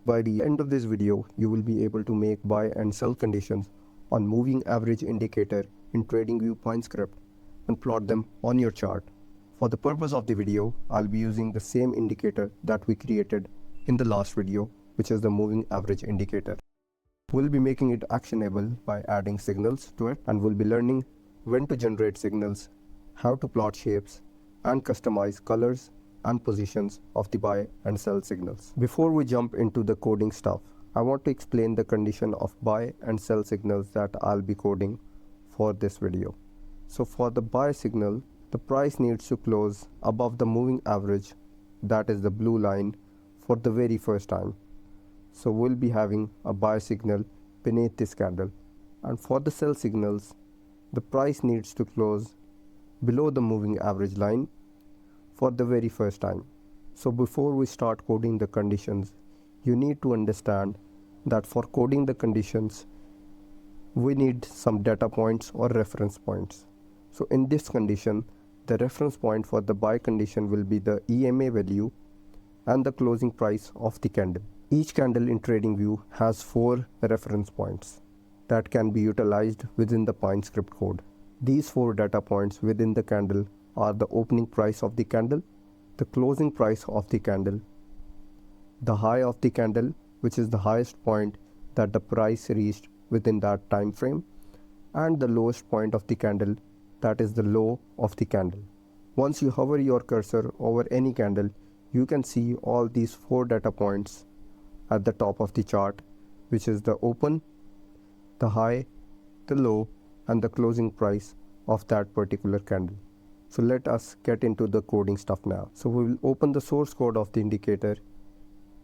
By the end of this video, you will be able to make buy and sell conditions on moving average indicator in TradingView point script and plot them on your chart. For the purpose of the video, I'll be using the same indicator that we created in the last video, which is the moving average indicator. We'll be making it actionable by adding signals to it, and we'll be learning when to generate signals, how to plot shapes, and customize colors and positions of the buy and sell signals. Before we jump into the coding stuff, I want to explain the condition of buy and sell signals that I'll be coding for this video. So for the buy signal, the price needs to close above the moving average, that is the blue line, for the very first time. So we'll be having a buy signal beneath this candle. And for the sell signals, the price needs to close below the moving average line for the very first time. So before we start coding the conditions, you need to understand that for coding the conditions, we need some data points or reference points. So in this condition, the reference point for the buy condition will be the EMA value and the closing price of the candle. Each candle in TradingView has 4 reference points that can be utilized within the point script code. These 4 data points within the candle are the opening price of the candle, the closing price of the candle, the high of the candle, which is the highest point that the price reached within that time frame, and the lowest point of the candle, that is the low of the candle. Once you hover your cursor over any candle, you can see all these 4 data points at the top of the chart, which is the open, the high, the low, and the closing price of that particular candle. So let us get into the coding stuff now. So we will open the source code of the indicator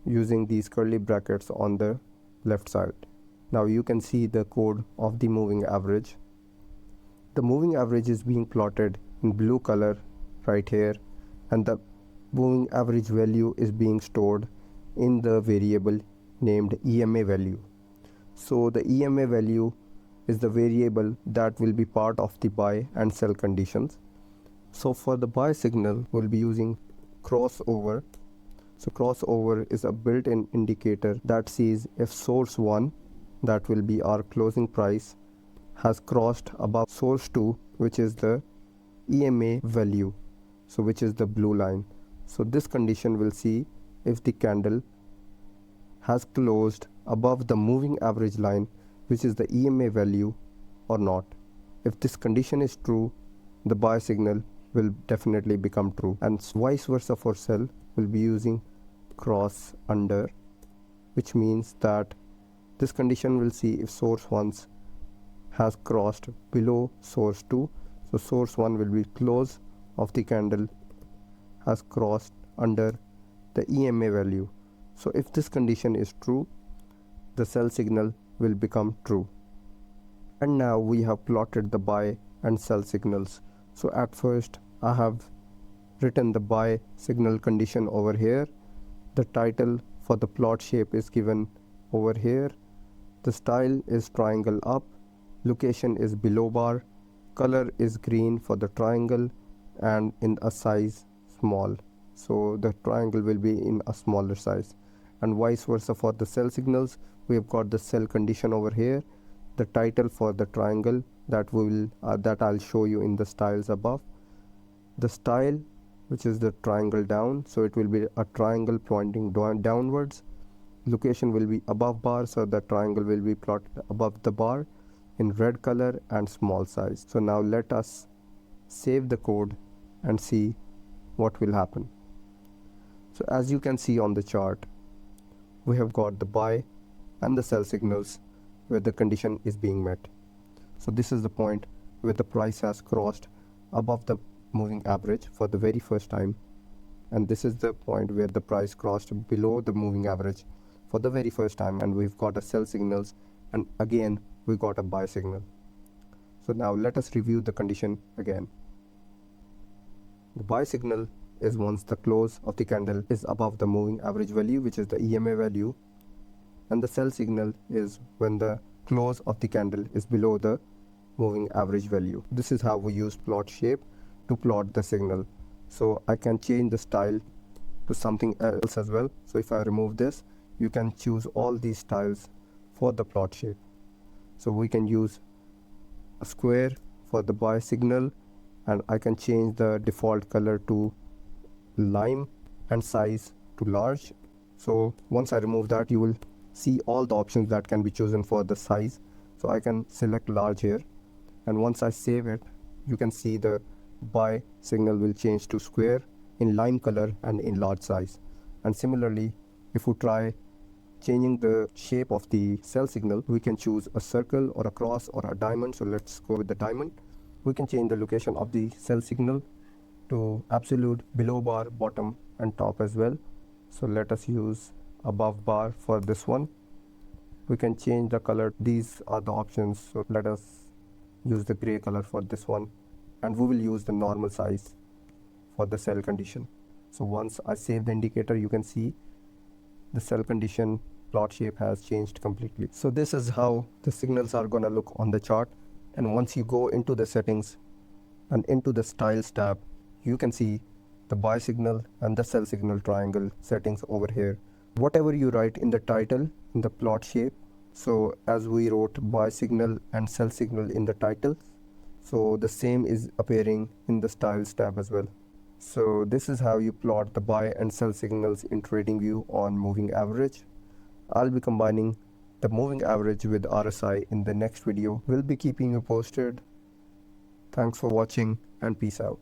using these curly brackets on the left side. Now you can see the code of the moving average. The moving average is being plotted in blue color right here, and the moving average value is being stored in the variable named EMA value. So the EMA value is the variable that will be part of the buy and sell conditions. So for the buy signal, we'll be using crossover. So crossover is a built-in indicator that sees if source 1, that will be our closing price, has crossed above source 2, which is the EMA value, so which is the blue line. So this condition will see if the candle has closed above the moving average line, which is the EMA value, or not. If this condition is true, the buy signal will definitely become true, and vice versa for sell. We'll be using CROSSUNDER, which means that this condition will see if source 1 has crossed below source 2. So source 1 will be close of the candle has crossed under the EMA value. So if this condition is true, the sell signal will become true. And now we have plotted the buy and sell signals. So at first I have written the buy signal condition over here. The title for the plot shape is given over here. The style is triangle up. Location is below bar. Color is green for the triangle and in a size small. So the triangle will be in a smaller size. And vice versa for the sell signals. We have got the sell condition over here. The title for the triangle that I'll show you in the styles above. The style, which is the triangle down, so it will be a triangle pointing downwards. Location will be above bar, so the triangle will be plotted above the bar in red color and small size. So now let us save the code and see what will happen. So as you can see on the chart, we have got the buy and the sell signals where the condition is being met. So this is the point where the price has crossed above the moving average for the very first time, and this is the point where the price crossed below the moving average for the very first time, and we've got a sell signals, and again we got a buy signal. So now let us review the condition again. The buy signal is once the close of the candle is above the moving average value, which is the EMA value, and the sell signal is when the close of the candle is below the moving average value. This is how we use plot shape to plot the signal. So I can change the style to something else as well. So if I remove this, you can choose all these styles for the plot shape. So we can use a square for the buy signal, and I can change the default color to lime and size to large. So once I remove that, you will see all the options that can be chosen for the size. So I can select large here, and once I save it, you can see the buy signal will change to square in lime color and in large size. And similarly, if we try changing the shape of the sell signal, we can choose a circle or a cross or a diamond. So let's go with the diamond. We can change the location of the sell signal to absolute, below bar, bottom and top as well. So let us use above bar for this one. We can change the color. These are the options. So let us use the gray color for this one, and we will use the normal size for the sell condition. So once I save the indicator, you can see the sell condition plot shape has changed completely. So this is how the signals are going to look on the chart. And once you go into the settings and into the styles tab, you can see the buy signal and the sell signal triangle settings over here. Whatever you write in the title in the plot shape, so as we wrote buy signal and sell signal in the title, so the same is appearing in the styles tab as well. So this is how you plot the buy and sell signals in TradingView on moving average. I'll be combining the moving average with RSI in the next video. We'll be keeping you posted. Thanks for watching and peace out.